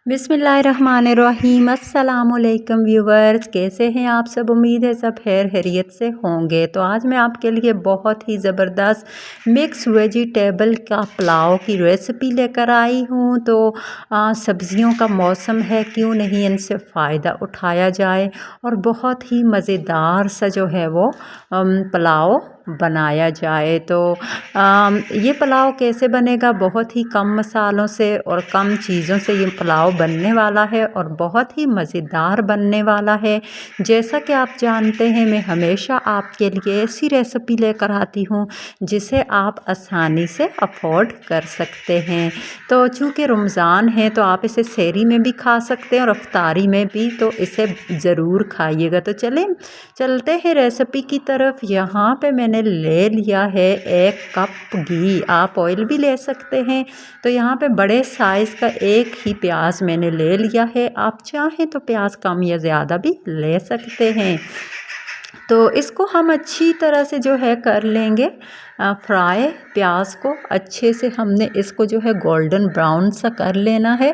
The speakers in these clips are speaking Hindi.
बिस्मिल्लाहिर्रहमानिर्रहीम। अस्सलामुअलैकुम व्यूवर्स, कैसे हैं आप सब। उम्मीद है सब खैर खैरियत से होंगे। तो आज मैं आपके लिए बहुत ही ज़बरदस्त मिक्स वेजिटेबल का पुलाव की रेसिपी लेकर आई हूँ। तो सब्ज़ियों का मौसम है, क्यों नहीं इनसे फ़ायदा उठाया जाए और बहुत ही मज़ेदार सा जो है वो पुलाव बनाया जाए। तो ये पुलाव कैसे बनेगा, बहुत ही कम मसालों से और कम चीज़ों से ये पुलाव बनने वाला है और बहुत ही मज़ेदार बनने वाला है। जैसा कि आप जानते हैं, मैं हमेशा आपके लिए ऐसी रेसिपी लेकर आती हूँ जिसे आप आसानी से अफोर्ड कर सकते हैं। तो चूँकि रमज़ान है तो आप इसे सहरी में भी खा सकते हैं और अफ्तारी में भी, तो इसे ज़रूर खाइएगा। तो चलते हैं रेसिपी की तरफ। यहाँ पे मैंने ले लिया है 1 कप घी, आप ऑयल भी ले सकते हैं। तो यहाँ पे बड़े साइज़ का एक ही प्याज मैंने ले लिया है, आप चाहें तो प्याज कम या ज़्यादा भी ले सकते हैं। तो इसको हम अच्छी तरह से जो है कर लेंगे फ्राई। प्याज को अच्छे से हमने इसको जो है गोल्डन ब्राउन सा कर लेना है।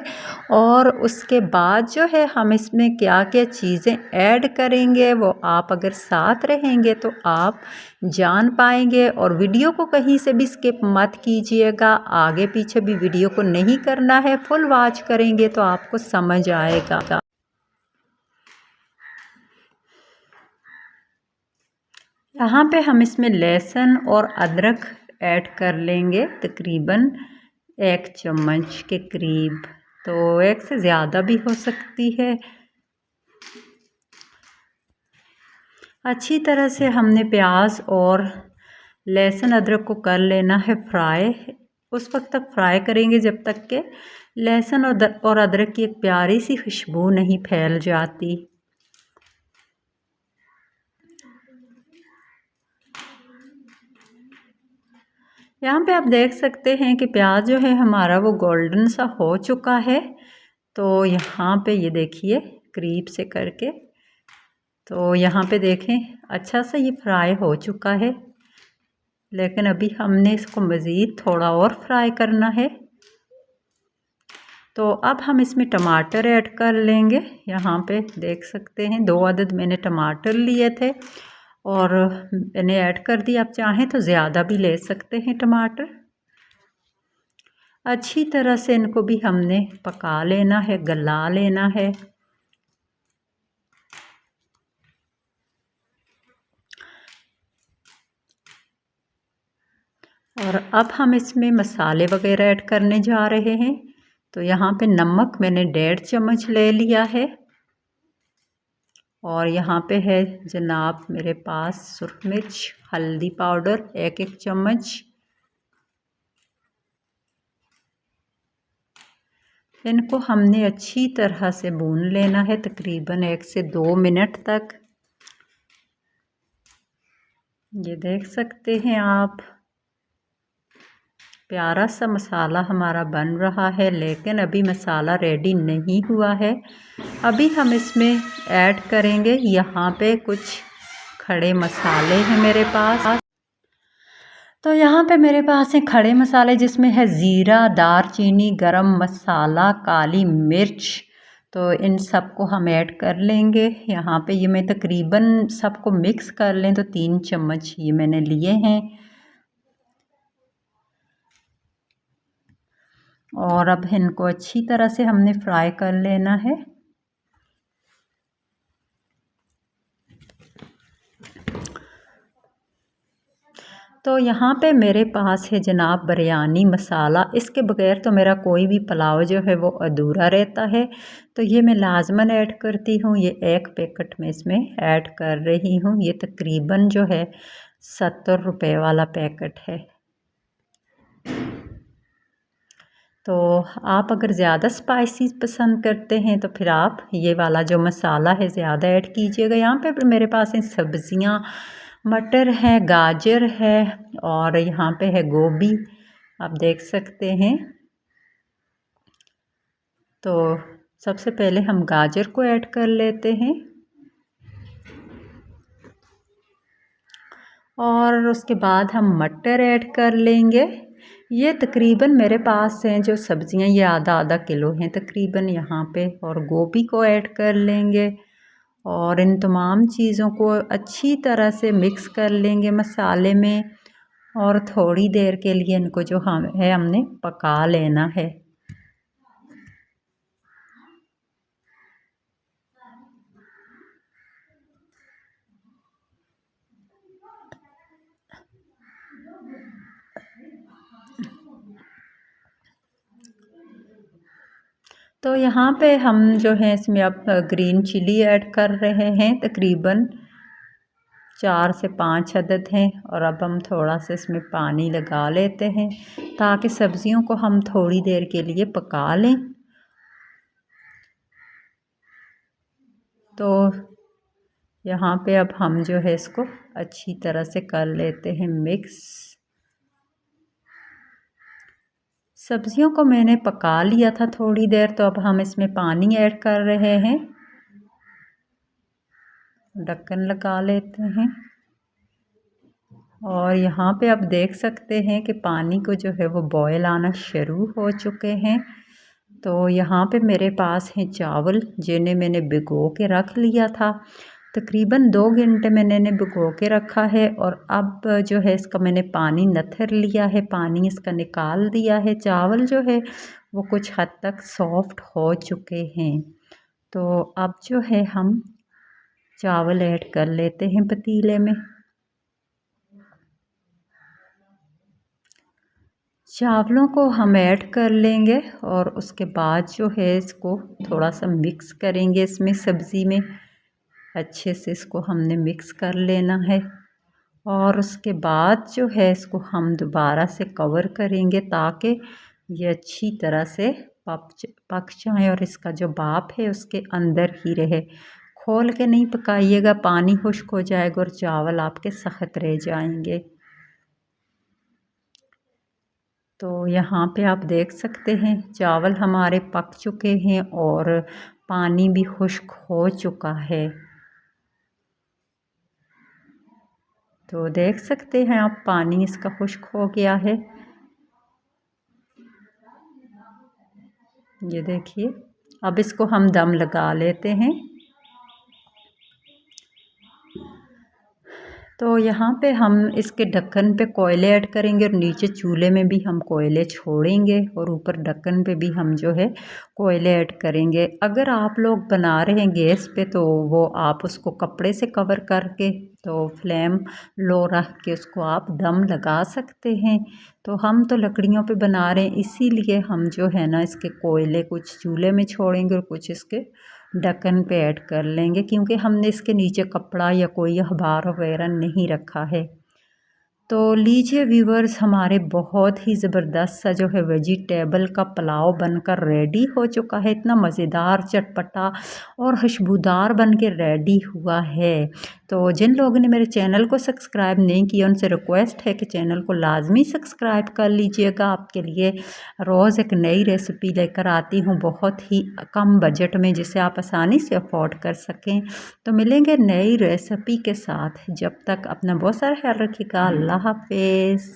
और उसके बाद जो है हम इसमें क्या क्या चीज़ें ऐड करेंगे वो आप अगर साथ रहेंगे तो आप जान पाएंगे। और वीडियो को कहीं से भी स्किप मत कीजिएगा, आगे पीछे भी वीडियो को नहीं करना है, फुल वॉच करेंगे तो आपको समझ आएगा। यहाँ पे हम इसमें लहसुन और अदरक ऐड कर लेंगे, तकरीबन 1 चम्मच के करीब। तो 1 से ज़्यादा भी हो सकती है। अच्छी तरह से हमने प्याज और लहसुन अदरक को कर लेना है फ्राई। उस वक्त तक फ्राई करेंगे जब तक के लहसुन और अदरक की एक प्यारी सी खुशबू नहीं फैल जाती। यहाँ पे आप देख सकते हैं कि प्याज जो है हमारा वो गोल्डन सा हो चुका है। तो यहाँ पे ये देखिए करीब से करके, तो यहाँ पे देखें अच्छा सा ये फ्राई हो चुका है। लेकिन अभी हमने इसको मज़ीद थोड़ा और फ्राई करना है। तो अब हम इसमें टमाटर ऐड कर लेंगे। यहाँ पे देख सकते हैं 2 अदद मैंने टमाटर लिए थे और मैंने ऐड कर दिया। आप चाहें तो ज़्यादा भी ले सकते हैं टमाटर। अच्छी तरह से इनको भी हमने पका लेना है, गला लेना है। और अब हम इसमें मसाले वगैरह ऐड करने जा रहे हैं। तो यहाँ पे नमक मैंने 1.5 चम्मच ले लिया है। और यहाँ पे है जनाब मेरे पास सुरख मिर्च, हल्दी पाउडर 1-1 चम्मच। इनको हमने अच्छी तरह से भून लेना है, तकरीबन 1 से 2 मिनट तक। ये देख सकते हैं आप प्यारा सा मसाला हमारा बन रहा है, लेकिन अभी मसाला रेडी नहीं हुआ है। अभी हम इसमें ऐड करेंगे, यहाँ पे कुछ खड़े मसाले हैं मेरे पास। तो यहाँ पे मेरे पास हैं खड़े मसाले, जिसमें है ज़ीरा, दारचीनी, गरम मसाला, काली मिर्च। तो इन सब को हम ऐड कर लेंगे। यहाँ पे ये मैं तकरीबन सबको मिक्स कर लें तो 3 चम्मच ये मैंने लिए हैं। और अब इनको अच्छी तरह से हमने फ्राई कर लेना है। तो यहाँ पे मेरे पास है जनाब बिरयानी मसाला। इसके बगैर तो मेरा कोई भी पुलाव जो है वो अधूरा रहता है। तो ये मैं लाजमन ऐड करती हूँ। ये 1 पैकेट में इसमें ऐड कर रही हूँ। ये तकरीबन जो है 70 रुपए वाला पैकेट है। तो आप अगर ज़्यादा स्पाइसी पसंद करते हैं तो फिर आप ये वाला जो मसाला है ज़्यादा ऐड कीजिएगा। यहाँ पे मेरे पास हैं सब्ज़ियाँ, मटर है, गाजर है और यहाँ पे है गोभी, आप देख सकते हैं। तो सबसे पहले हम गाजर को ऐड कर लेते हैं और उसके बाद हम मटर ऐड कर लेंगे। ये तकरीबन मेरे पास हैं जो सब्ज़ियाँ, ये आधा आधा किलो हैं तकरीबन यहाँ पे। और गोभी को ऐड कर लेंगे और इन तमाम चीज़ों को अच्छी तरह से मिक्स कर लेंगे मसाले में। और थोड़ी देर के लिए इनको जो हमने पका लेना है। तो यहाँ पे हम जो है इसमें अब ग्रीन चिली ऐड कर रहे हैं, तकरीबन 4 से 5 अदद हैं। और अब हम थोड़ा सा इसमें पानी लगा लेते हैं ताकि सब्ज़ियों को हम थोड़ी देर के लिए पका लें। तो यहाँ पे अब हम जो है इसको अच्छी तरह से कर लेते हैं मिक्स। सब्ज़ियों को मैंने पका लिया था थोड़ी देर, तो अब हम इसमें पानी ऐड कर रहे हैं। ढक्कन लगा लेते हैं और यहाँ पे आप देख सकते हैं कि पानी को जो है वो बॉयल आना शुरू हो चुके हैं। तो यहाँ पे मेरे पास हैं चावल जिन्हें मैंने भिगो के रख लिया था। तकरीबन 2 घंटे मैंने इन्हें भिगो के रखा है। और अब जो है इसका मैंने पानी नथर लिया है, पानी इसका निकाल दिया है। चावल जो है वो कुछ हद तक सॉफ्ट हो चुके हैं। तो अब जो है हम चावल ऐड कर लेते हैं पतीले में। चावलों को हम ऐड कर लेंगे और उसके बाद जो है इसको थोड़ा सा मिक्स करेंगे इसमें सब्ज़ी में। अच्छे से इसको हमने मिक्स कर लेना है और उसके बाद जो है इसको हम दोबारा से कवर करेंगे ताकि ये अच्छी तरह से पक जाए और इसका जो भाप है उसके अंदर ही रहे। खोल के नहीं पकाइएगा, पानी खुश्क हो जाएगा और चावल आपके सख्त रह जाएंगे। तो यहाँ पे आप देख सकते हैं चावल हमारे पक चुके हैं और पानी भी खुश्क हो चुका है। तो देख सकते हैं आप पानी इसका खुश्क हो गया है। ये देखिए, अब इसको हम दम लगा लेते हैं। तो यहाँ पे हम इसके ढक्कन पे कोयले ऐड करेंगे और नीचे चूल्हे में भी हम कोयले छोड़ेंगे और ऊपर ढक्कन पे भी हम जो है कोयले ऐड करेंगे। अगर आप लोग बना रहे हैं गैस पे तो वो आप उसको कपड़े से कवर करके तो फ्लेम लो रख के उसको आप दम लगा सकते हैं। तो हम तो लकड़ियों पे बना रहे हैं, इसीलिए हम जो है ना इसके कोयले कुछ चूल्हे में छोड़ेंगे और कुछ इसके ढक्कन पे ऐड कर लेंगे, क्योंकि हमने इसके नीचे कपड़ा या कोई अखबार वगैरह नहीं रखा है। तो लीजिए व्यूवर्स, हमारे बहुत ही ज़बरदस्त सा जो है वेजिटेबल का पुलाव बनकर रेडी हो चुका है। इतना मज़ेदार, चटपटा और खुशबूदार बन के रेडी हुआ है। तो जिन लोगों ने मेरे चैनल को सब्सक्राइब नहीं किया उनसे रिक्वेस्ट है कि चैनल को लाजमी सब्सक्राइब कर लीजिएगा। आपके लिए रोज़ एक नई रेसिपी लेकर आती हूँ बहुत ही कम बजट में, जिसे आप आसानी से अफोर्ड कर सकें। तो मिलेंगे नई रेसिपी के साथ, जब तक अपना बहुत सारा ख्याल रखिएगा। अल्लाह हाफिज़।